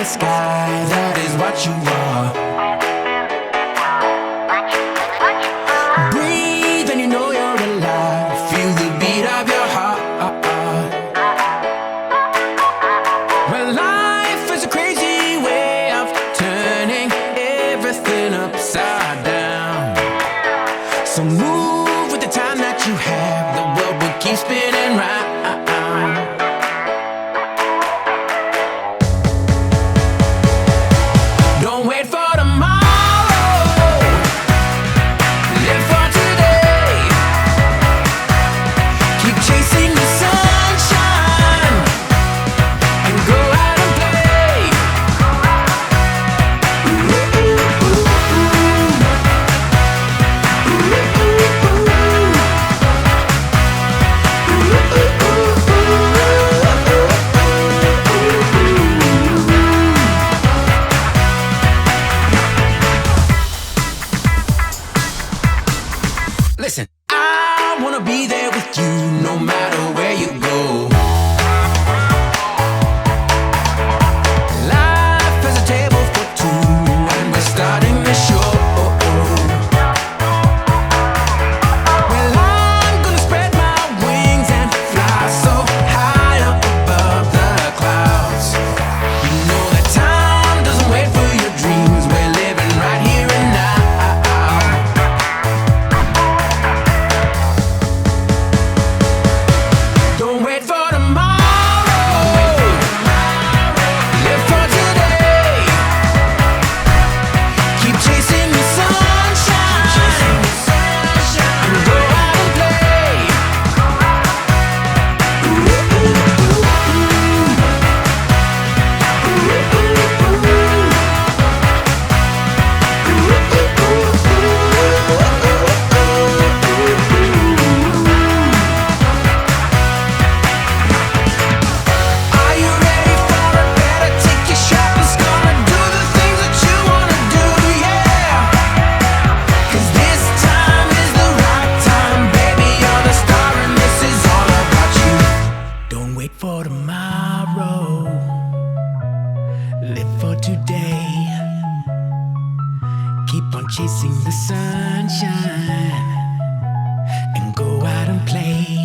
the sky, that is what you are. Breathe and you know you're alive. Feel the beat of your heart. Well, life is a crazy way of turning everything upside down. So move with the time that you have. The world will keep spinning round. Don't wait for tomorrow. Live for today. Keep chasing the sunshine and go out and play. Listen, I wanna be there with you no matter where you go. Life is a table for two and we're starting the show. Well, I'm gonna spread my wings and fly so high up above the clouds. You know that time doesn't wait for your dreams. We're living right here and now. Don't wait for tomorrow. Live for today. Keep chasing the sunshine and go out and play. Are you ready for it? Better take your shot. It's gonna do the things that you wanna do, yeah. 'Cause this time is the right time, baby. You're the star and this is all about you. Don't wait for tomorrow. Live for today. Keep on chasing the sunshine and go out and play.